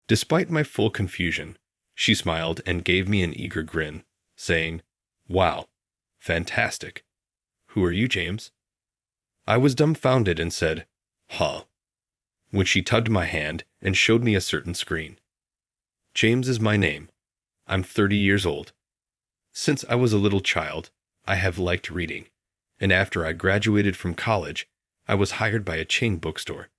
Despite my full confusion, she smiled and gave me an eager grin, saying, "Wow, fantastic. Who are you, James?" I was dumbfounded and said, "Huh," when she tugged my hand and showed me a certain screen. "James is my name. I'm 30 years old. Since I was a little child, I have liked reading, and after I graduated from college, I was hired by a chain bookstore.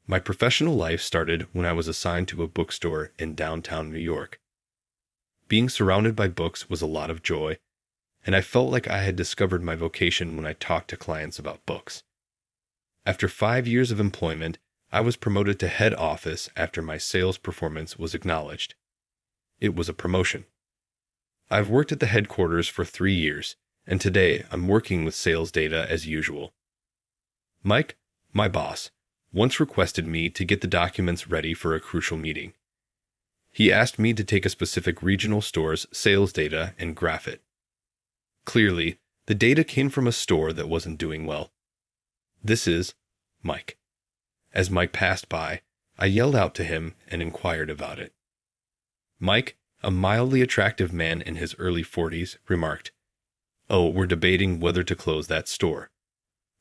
My professional life started when I was assigned to a bookstore in downtown New York. Being surrounded by books was a lot of joy, and I felt like I had discovered my vocation when I talked to clients about books. After 5 years of employment, I was promoted to head office after my sales performance was acknowledged. It was a promotion. I've worked at the headquarters for 3 years, and today I'm working with sales data as usual. Mike, my boss, once requested me to get the documents ready for a crucial meeting. He asked me to take a specific regional store's sales data and graph it. Clearly, the data came from a store that wasn't doing well. "This is Mike." As Mike passed by, I yelled out to him and inquired about it. Mike, a mildly attractive man in his early 40s, remarked, "Oh, we're debating whether to close that store,"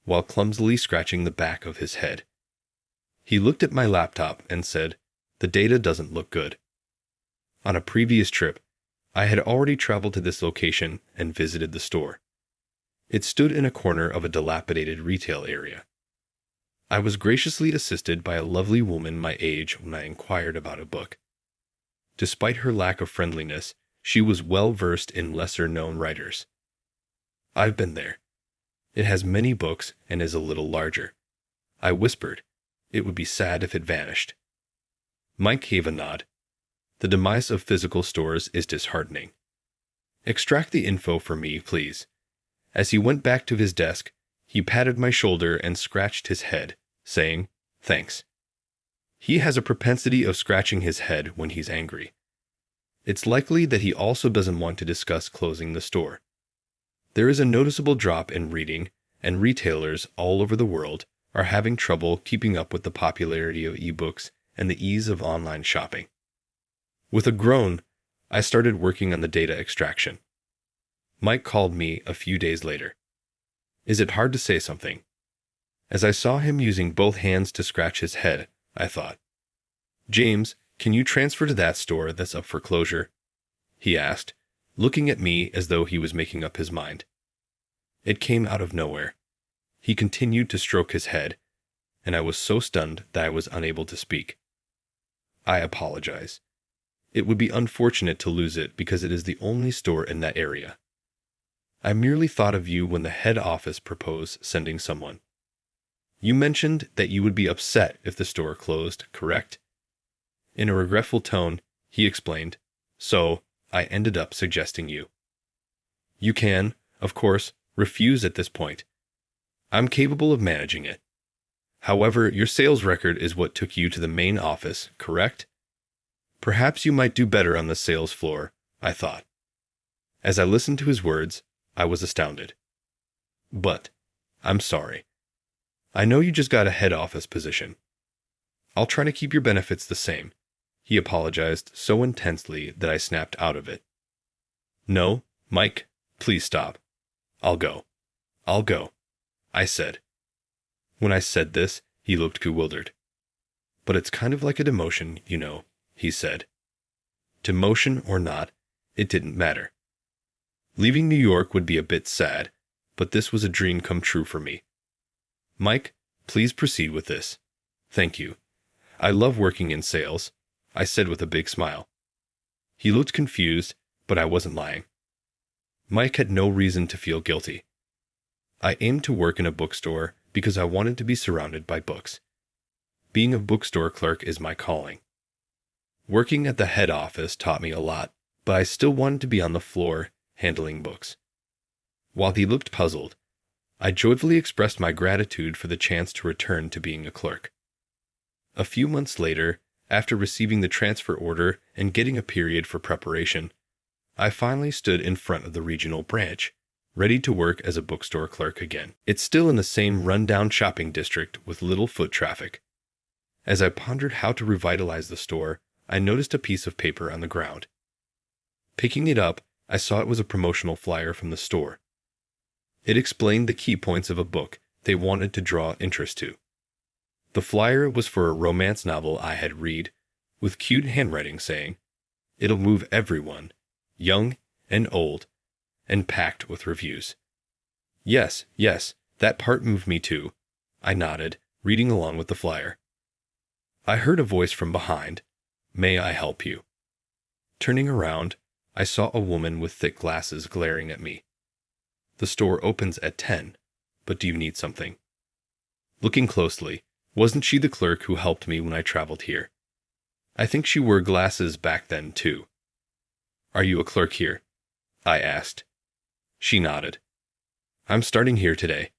while clumsily scratching the back of his head. He looked at my laptop and said, "The data doesn't look good." On a previous trip, I had already traveled to this location and visited the store. It stood in a corner of a dilapidated retail area. I was graciously assisted by a lovely woman my age when I inquired about a book. Despite her lack of friendliness, she was well versed in lesser-known writers. "I've been there. It has many books and is a little larger," I whispered. "It would be sad if it vanished." Mike gave a nod. "The demise of physical stores is disheartening. Extract the info for me, please." As he went back to his desk, he patted my shoulder and scratched his head, saying, "Thanks." He has a propensity of scratching his head when he's angry. It's likely that he also doesn't want to discuss closing the store. There is a noticeable drop in reading, and retailers all over the world are having trouble keeping up with the popularity of ebooks and the ease of online shopping. With a groan, I started working on the data extraction. Mike called me a few days later. "Is it hard to say something?" As I saw him using both hands to scratch his head, I thought, "James, can you transfer to that store that's up for closure?" he asked, looking at me as though he was making up his mind. It came out of nowhere. He continued to stroke his head, and I was so stunned that I was unable to speak. "I apologize. It would be unfortunate to lose it because it is the only store in that area. I merely thought of you when the head office proposed sending someone. You mentioned that you would be upset if the store closed, correct?" In a regretful tone, he explained, "So, I ended up suggesting you. You can, of course, refuse at this point. I'm capable of managing it. However, your sales record is what took you to the main office, correct? Perhaps you might do better on the sales floor," I thought. As I listened to his words, I was astounded. "But, I'm sorry. I know you just got a head office position. I'll try to keep your benefits the same." He apologized so intensely that I snapped out of it. "No, Mike, please stop. I'll go. I'll go," I said. When I said this, he looked bewildered. "But it's kind of like a demotion, you know," he said. Demotion or not, it didn't matter. Leaving New York would be a bit sad, but this was a dream come true for me. "Mike, please proceed with this. Thank you. I love working in sales," I said with a big smile. He looked confused, but I wasn't lying. Mike had no reason to feel guilty. I aimed to work in a bookstore because I wanted to be surrounded by books. Being a bookstore clerk is my calling. Working at the head office taught me a lot, but I still wanted to be on the floor, handling books. While he looked puzzled, I joyfully expressed my gratitude for the chance to return to being a clerk. A few months later, after receiving the transfer order and getting a period for preparation, I finally stood in front of the regional branch, ready to work as a bookstore clerk again. It's still in the same run-down shopping district with little foot traffic. As I pondered how to revitalize the store, I noticed a piece of paper on the ground. Picking it up, I saw it was a promotional flyer from the store. It explained the key points of a book they wanted to draw interest to. The flyer was for a romance novel I had read, with cute handwriting saying, "It'll move everyone, young and old," and packed with reviews. Yes, that part moved me too. I nodded, reading along with the flyer. I heard a voice from behind. "May I help you?" Turning around, I saw a woman with thick glasses glaring at me. "The store opens at 10, but do you need something?" Looking closely, wasn't she the clerk who helped me when I traveled here? I think she wore glasses back then too. "Are you a clerk here?" I asked. She nodded. "I'm starting here today.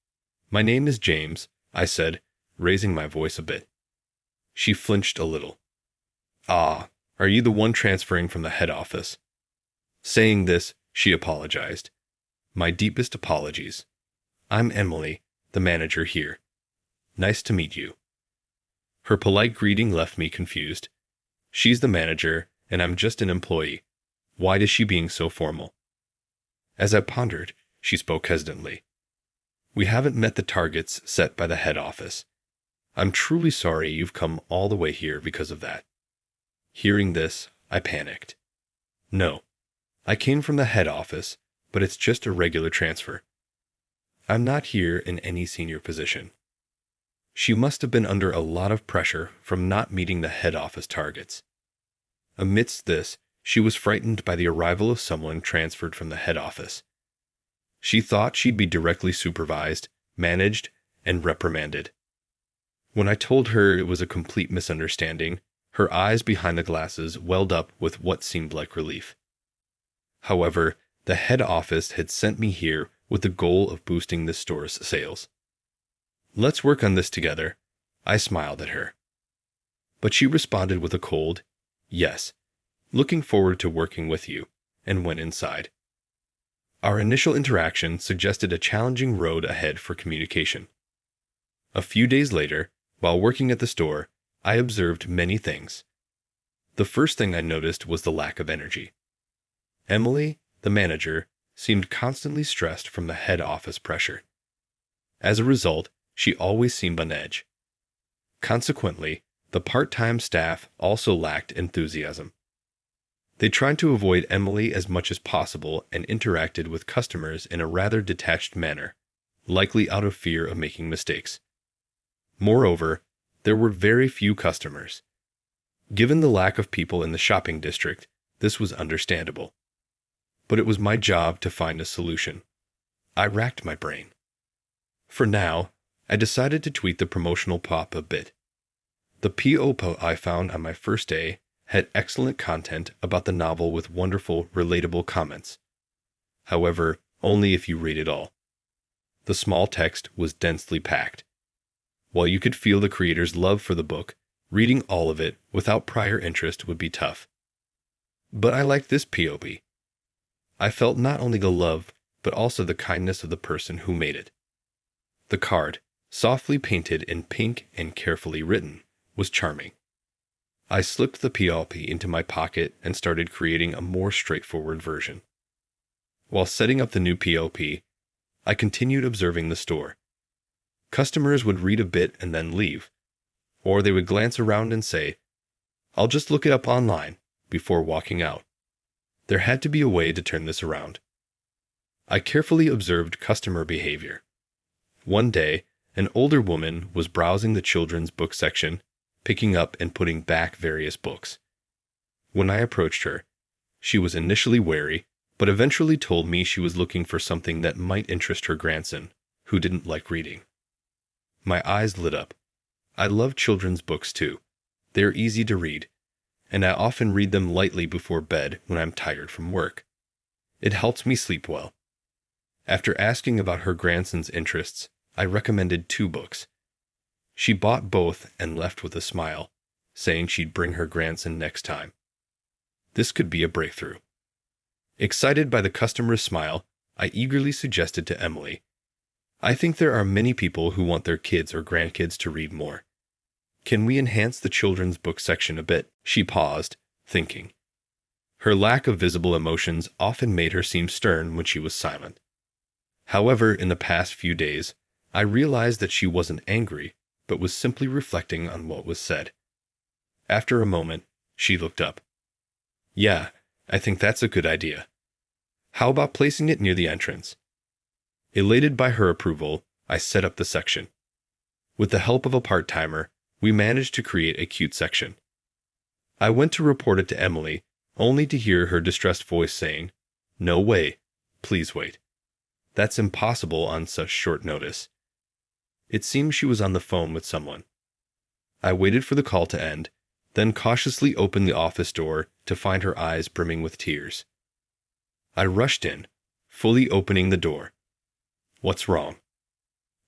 My name is James," I said, raising my voice a bit. She flinched a little. "Ah, are you the one transferring from the head office?" Saying this, she apologized. "My deepest apologies. I'm Emily, the manager here. Nice to meet you." Her polite greeting left me confused. She's the manager, and I'm just an employee. Why is she being so formal? As I pondered, she spoke hesitantly. "We haven't met the targets set by the head office. I'm truly sorry you've come all the way here because of that." Hearing this, I panicked. "No, I came from the head office, but it's just a regular transfer. I'm not here in any senior position." She must have been under a lot of pressure from not meeting the head office targets. Amidst this, she was frightened by the arrival of someone transferred from the head office. She thought she'd be directly supervised, managed, and reprimanded. When I told her it was a complete misunderstanding, her eyes behind the glasses welled up with what seemed like relief. However, the head office had sent me here with the goal of boosting the store's sales. "Let's work on this together," I smiled at her. But she responded with a cold, "Yes, looking forward to working with you," and went inside. Our initial interaction suggested a challenging road ahead for communication. A few days later, while working at the store, I observed many things. The first thing I noticed was the lack of energy. Emily, the manager, seemed constantly stressed from the head office pressure. As a result, she always seemed on edge. Consequently, the part-time staff also lacked enthusiasm. They tried to avoid Emily as much as possible and interacted with customers in a rather detached manner, likely out of fear of making mistakes. Moreover, there were very few customers. Given the lack of people in the shopping district, this was understandable. But it was my job to find a solution. I racked my brain. For now, I decided to tweak the promotional pop a bit. The PO I found on my first day had excellent content about the novel with wonderful, relatable comments. However, only if you read it all. The small text was densely packed. While you could feel the creator's love for the book, reading all of it without prior interest would be tough. But I liked this POB. I felt not only the love, but also the kindness of the person who made it. The card, softly painted in pink and carefully written, was charming. I slipped the PLP into my pocket and started creating a more straightforward version. While setting up the new PLP, I continued observing the store. Customers would read a bit and then leave, or they would glance around and say, "I'll just look it up online," before walking out. There had to be a way to turn this around. I carefully observed customer behavior. One day, an older woman was browsing the children's book section, picking up and putting back various books. When I approached her, she was initially wary, but eventually told me she was looking for something that might interest her grandson, who didn't like reading. My eyes lit up. I love children's books too. They're easy to read, and I often read them lightly before bed when I'm tired from work. It helps me sleep well. After asking about her grandson's interests, I recommended 2 books. She bought both and left with a smile, saying she'd bring her grandson next time. This could be a breakthrough. Excited by the customer's smile, I eagerly suggested to Emily, "I think there are many people who want their kids or grandkids to read more. Can we enhance the children's book section a bit?" She paused, thinking. Her lack of visible emotions often made her seem stern when she was silent. However, in the past few days, I realized that she wasn't angry, but was simply reflecting on what was said. After a moment, she looked up. "Yeah, I think that's a good idea. How about placing it near the entrance?" Elated by her approval, I set up the section. With the help of a part-timer, we managed to create a cute section. I went to report it to Emily, only to hear her distressed voice saying, "No way. Please wait. That's impossible on such short notice." It seemed she was on the phone with someone. I waited for the call to end, then cautiously opened the office door to find her eyes brimming with tears. I rushed in, fully opening the door. "What's wrong?"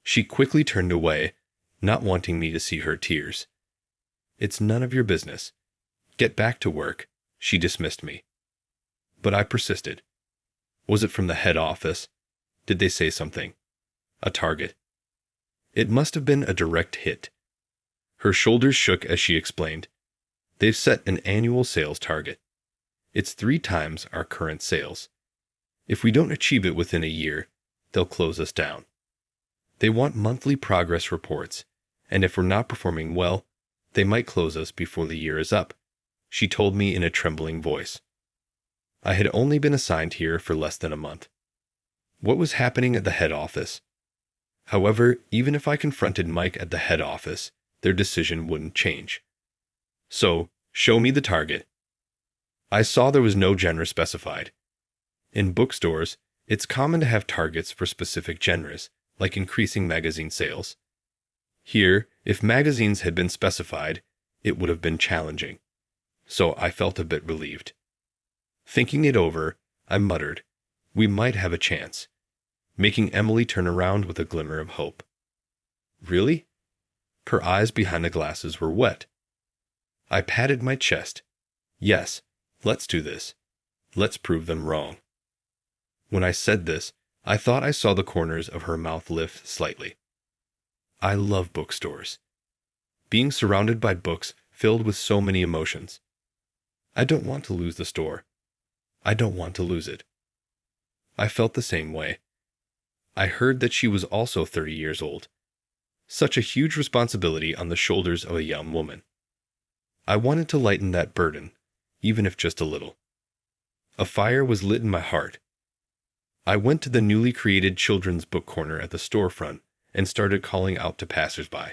She quickly turned away, not wanting me to see her tears. "It's none of your business. Get back to work," she dismissed me. But I persisted. Was it from the head office? Did they say something? A target? It must have been a direct hit. Her shoulders shook as she explained. "They've set an annual sales target. It's 3 times our current sales. If we don't achieve it within a year, they'll close us down. They want monthly progress reports, and if we're not performing well, they might close us before the year is up," she told me in a trembling voice. I had only been assigned here for less than a month. What was happening at the head office? However, even if I confronted Mike at the head office, their decision wouldn't change. So, show me the target. I saw there was no genre specified. In bookstores, it's common to have targets for specific genres, like increasing magazine sales. Here, if magazines had been specified, it would have been challenging. So I felt a bit relieved. Thinking it over, I muttered, "We might have a chance," making Emily turn around with a glimmer of hope. "Really?" Her eyes behind the glasses were wet. I patted my chest. "Yes, let's do this. Let's prove them wrong." When I said this, I thought I saw the corners of her mouth lift slightly. I love bookstores. Being surrounded by books filled with so many emotions. I don't want to lose the store. I don't want to lose it. I felt the same way. I heard that she was also 30 years old. Such a huge responsibility on the shoulders of a young woman. I wanted to lighten that burden, even if just a little. A fire was lit in my heart. I went to the newly created children's book corner at the storefront and started calling out to passersby.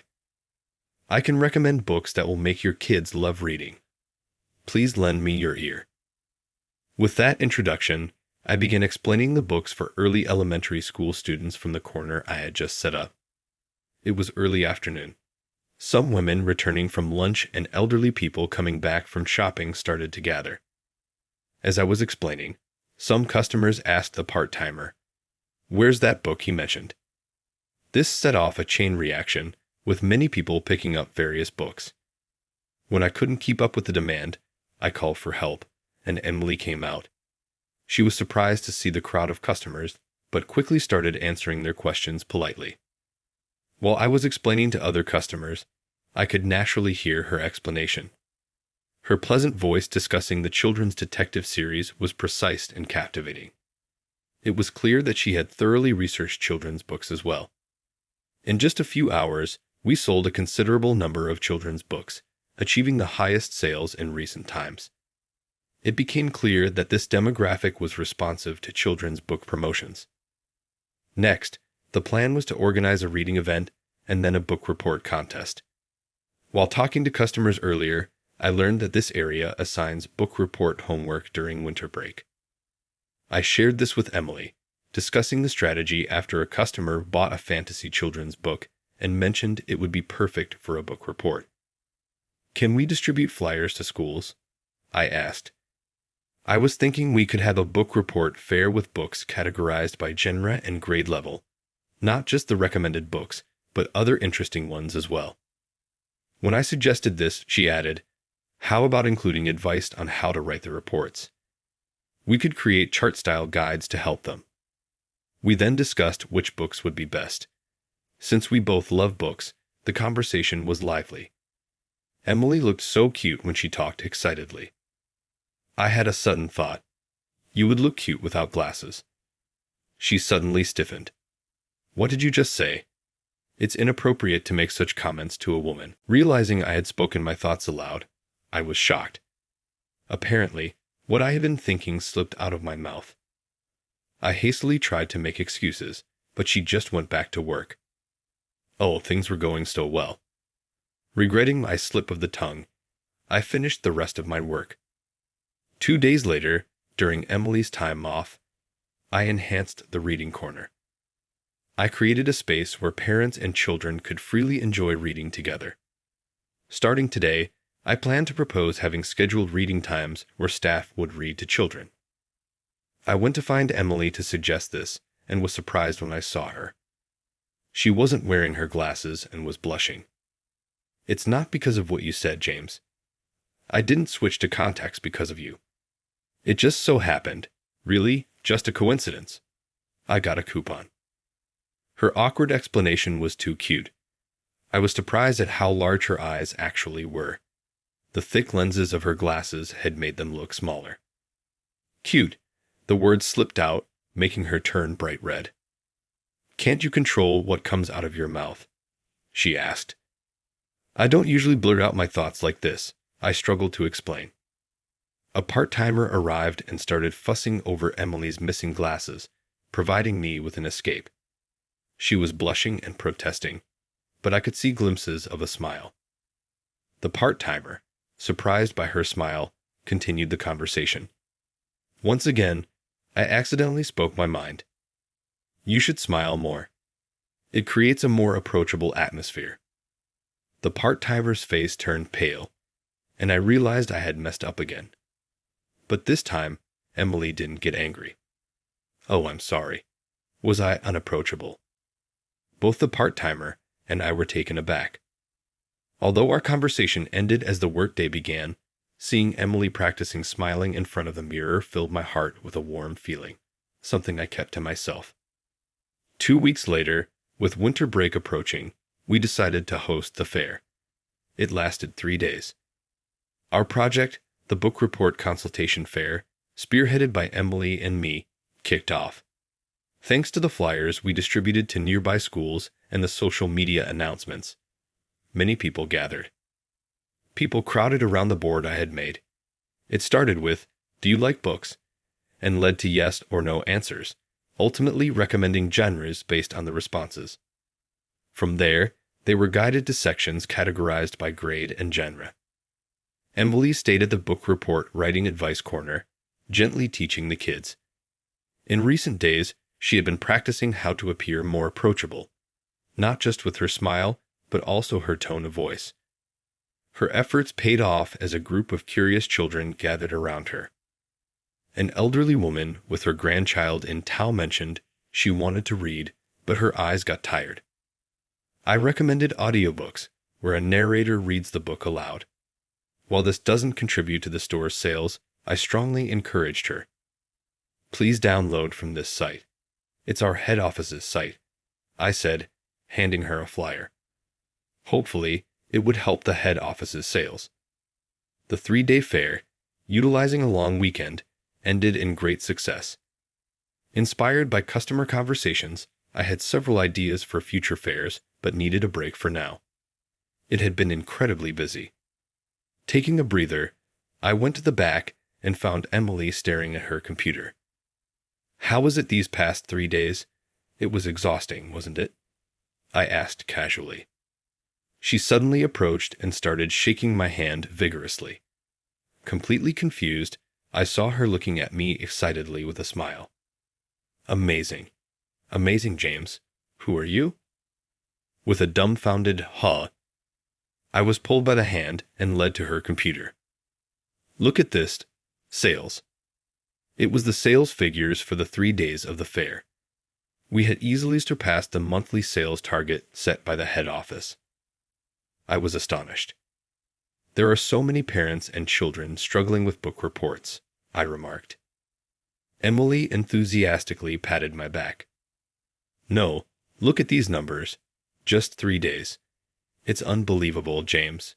"I can recommend books that will make your kids love reading. Please lend me your ear." With that introduction, I began explaining the books for early elementary school students from the corner I had just set up. It was early afternoon. Some women returning from lunch and elderly people coming back from shopping started to gather. As I was explaining, some customers asked the part-timer, "Where's that book he mentioned?" This set off a chain reaction, with many people picking up various books. When I couldn't keep up with the demand, I called for help, and Emily came out. She was surprised to see the crowd of customers, but quickly started answering their questions politely. While I was explaining to other customers, I could naturally hear her explanation. Her pleasant voice discussing the children's detective series was precise and captivating. It was clear that she had thoroughly researched children's books as well. In just a few hours, we sold a considerable number of children's books, achieving the highest sales in recent times. It became clear that this demographic was responsive to children's book promotions. Next, the plan was to organize a reading event and then a book report contest. While talking to customers earlier, I learned that this area assigns book report homework during winter break. I shared this with Emily, discussing the strategy after a customer bought a fantasy children's book and mentioned it would be perfect for a book report. "Can we distribute flyers to schools?" I asked. I was thinking we could have a book report fair with books categorized by genre and grade level, not just the recommended books, but other interesting ones as well. When I suggested this, she added, "How about including advice on how to write the reports? We could create chart-style guides to help them." We then discussed which books would be best. Since we both love books, the conversation was lively. Emily looked so cute when she talked excitedly. I had a sudden thought. You would look cute without glasses. She suddenly stiffened. What did you just say? It's inappropriate to make such comments to a woman. Realizing I had spoken my thoughts aloud, I was shocked. Apparently, what I had been thinking slipped out of my mouth. I hastily tried to make excuses, but she just went back to work. Oh, things were going so well. Regretting my slip of the tongue, I finished the rest of my work. 2 days later, during Emily's time off, I enhanced the reading corner. I created a space where parents and children could freely enjoy reading together. Starting today, I plan to propose having scheduled reading times where staff would read to children. I went to find Emily to suggest this and was surprised when I saw her. She wasn't wearing her glasses and was blushing. It's not because of what you said, James. I didn't switch to contacts because of you. It just so happened. Really, just a coincidence. I got a coupon. Her awkward explanation was too cute. I was surprised at how large her eyes actually were. The thick lenses of her glasses had made them look smaller. Cute. The words slipped out, making her turn bright red. Can't you control what comes out of your mouth? She asked. I don't usually blurt out my thoughts like this, I struggled to explain. A part-timer arrived and started fussing over Emily's missing glasses, providing me with an escape. She was blushing and protesting, but I could see glimpses of a smile. The part-timer, surprised by her smile, continued the conversation. Once again, I accidentally spoke my mind. You should smile more. It creates a more approachable atmosphere. The part-timer's face turned pale, and I realized I had messed up again. But this time, Emily didn't get angry. Oh, I'm sorry. Was I unapproachable? Both the part-timer and I were taken aback. Although our conversation ended as the workday began, seeing Emily practicing smiling in front of the mirror filled my heart with a warm feeling, something I kept to myself. 2 weeks later, with winter break approaching, we decided to host the fair. It lasted 3 days. Our project, the book report consultation fair, spearheaded by Emily and me, kicked off. Thanks to the flyers we distributed to nearby schools and the social media announcements, many people gathered. People crowded around the board I had made. It started with, "Do you like books?" and led to yes or no answers, ultimately recommending genres based on the responses. From there, they were guided to sections categorized by grade and genre. Emily stayed at the book report writing advice corner, gently teaching the kids. In recent days, she had been practicing how to appear more approachable, not just with her smile, but also her tone of voice. Her efforts paid off as a group of curious children gathered around her. An elderly woman with her grandchild in tow mentioned she wanted to read, but her eyes got tired. I recommended audiobooks, where a narrator reads the book aloud. While this doesn't contribute to the store's sales, I strongly encouraged her. Please download from this site. It's our head office's site, I said, handing her a flyer. Hopefully, it would help the head office's sales. The 3-day fair, utilizing a long weekend, ended in great success. Inspired by customer conversations, I had several ideas for future fairs, but needed a break for now. It had been incredibly busy. Taking a breather, I went to the back and found Emily staring at her computer. How was it these past 3 days? It was exhausting, wasn't it? I asked casually. She suddenly approached and started shaking my hand vigorously. Completely confused, I saw her looking at me excitedly with a smile. Amazing. Amazing, James. Who are you? With a dumbfounded huh, I was pulled by the hand and led to her computer. Look at this. Sales. It was the sales figures for the 3 days of the fair. We had easily surpassed the monthly sales target set by the head office. I was astonished. There are so many parents and children struggling with book reports, I remarked. Emily enthusiastically patted my back. No, look at these numbers. Just 3 days. It's unbelievable, James.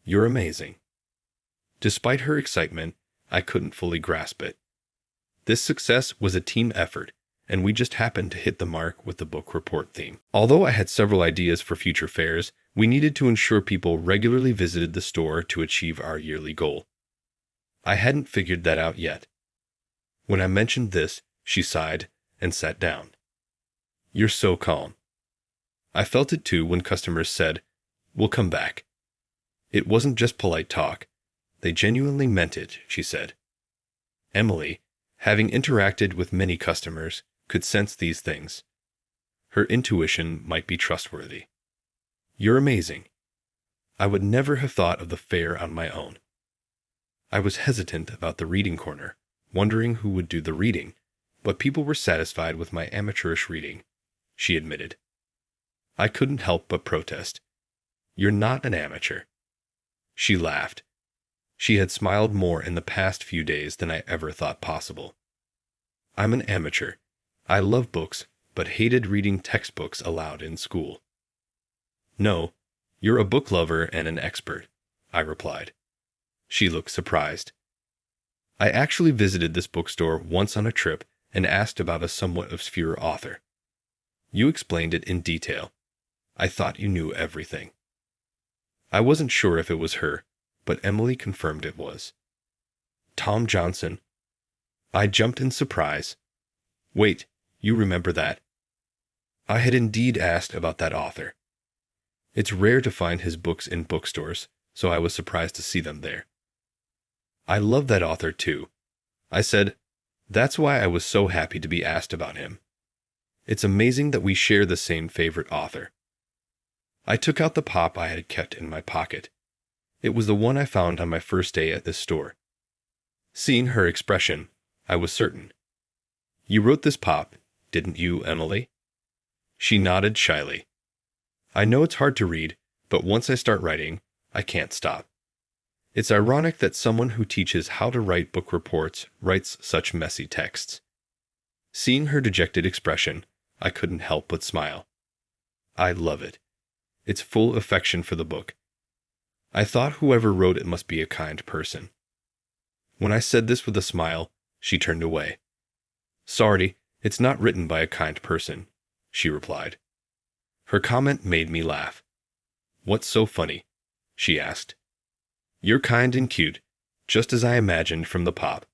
You're amazing. Despite her excitement, I couldn't fully grasp it. This success was a team effort, and we just happened to hit the mark with the book report theme. Although I had several ideas for future fairs, we needed to ensure people regularly visited the store to achieve our yearly goal. I hadn't figured that out yet. When I mentioned this, she sighed and sat down. "You're so calm." I felt it too when customers said, "We'll come back." It wasn't just polite talk. They genuinely meant it, she said. Emily, having interacted with many customers, could sense these things. Her intuition might be trustworthy. "You're amazing." I would never have thought of the fair on my own. I was hesitant about the reading corner, wondering who would do the reading, but people were satisfied with my amateurish reading, she admitted. I couldn't help but protest. "You're not an amateur." She laughed. She had smiled more in the past few days than I ever thought possible. "I'm an amateur. I love books, but hated reading textbooks aloud in school." "No, you're a book lover and an expert," I replied. She looked surprised. "I actually visited this bookstore once on a trip and asked about a somewhat obscure author. You explained it in detail. I thought you knew everything." I wasn't sure if it was her, but Emily confirmed it was. "Tom Johnson." I jumped in surprise. "Wait, you remember that?" I had indeed asked about that author. It's rare to find his books in bookstores, so I was surprised to see them there. "I love that author too," I said. "That's why I was so happy to be asked about him. It's amazing that we share the same favorite author." I took out the pop I had kept in my pocket. It was the one I found on my first day at this store. Seeing her expression, I was certain. "You wrote this pop, didn't you, Emily?" She nodded shyly. "I know it's hard to read, but once I start writing, I can't stop." It's ironic that someone who teaches how to write book reports writes such messy texts. Seeing her dejected expression, I couldn't help but smile. I love it. It's full affection for the book. I thought whoever wrote it must be a kind person. When I said this with a smile, she turned away. "Sorry, it's not written by a kind person," she replied. Her comment made me laugh. "What's so funny?" she asked. "You're kind and cute, just as I imagined from the pop."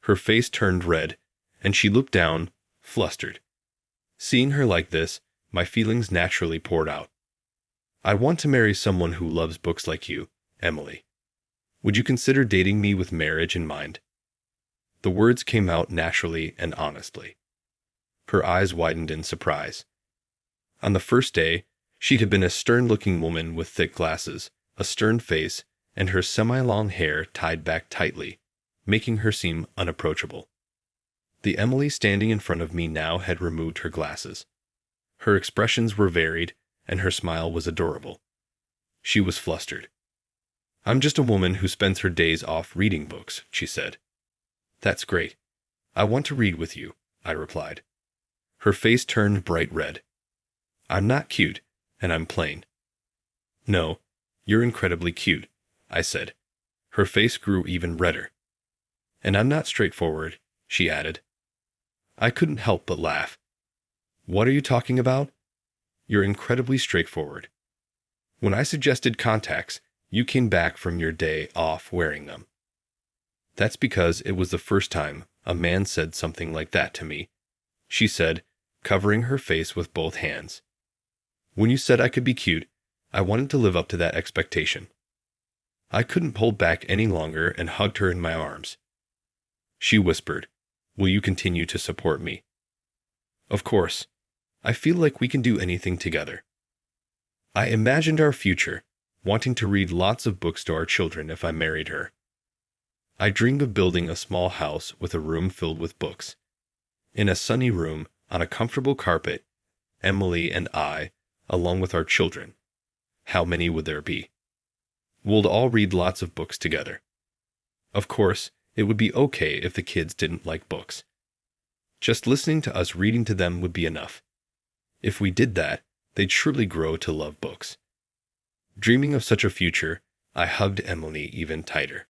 Her face turned red, and she looked down, flustered. Seeing her like this, my feelings naturally poured out. "I want to marry someone who loves books like you, Emily. Would you consider dating me with marriage in mind?" The words came out naturally and honestly. Her eyes widened in surprise. On the first day, she had been a stern-looking woman with thick glasses, a stern face, and her semi-long hair tied back tightly, making her seem unapproachable. The Emily standing in front of me now had removed her glasses. Her expressions were varied, and her smile was adorable. She was flustered. "I'm just a woman who spends her days off reading books," she said. "That's great. I want to read with you," I replied. Her face turned bright red. "I'm not cute, and I'm plain." "No, you're incredibly cute," I said. Her face grew even redder. "And I'm not straightforward," she added. I couldn't help but laugh. "What are you talking about?" "You're incredibly straightforward. When I suggested contacts, you came back from your day off wearing them." "That's because it was the first time a man said something like that to me," she said, covering her face with both hands. "When you said I could be cute, I wanted to live up to that expectation." I couldn't hold back any longer and hugged her in my arms. She whispered, "Will you continue to support me?" "Of course. I feel like we can do anything together." I imagined our future, wanting to read lots of books to our children if I married her. I dreamed of building a small house with a room filled with books. In a sunny room, on a comfortable carpet, Emily and I, along with our children. How many would there be? We'll all read lots of books together. Of course, it would be okay if the kids didn't like books. Just listening to us reading to them would be enough. If we did that, they'd surely grow to love books. Dreaming of such a future, I hugged Emily even tighter.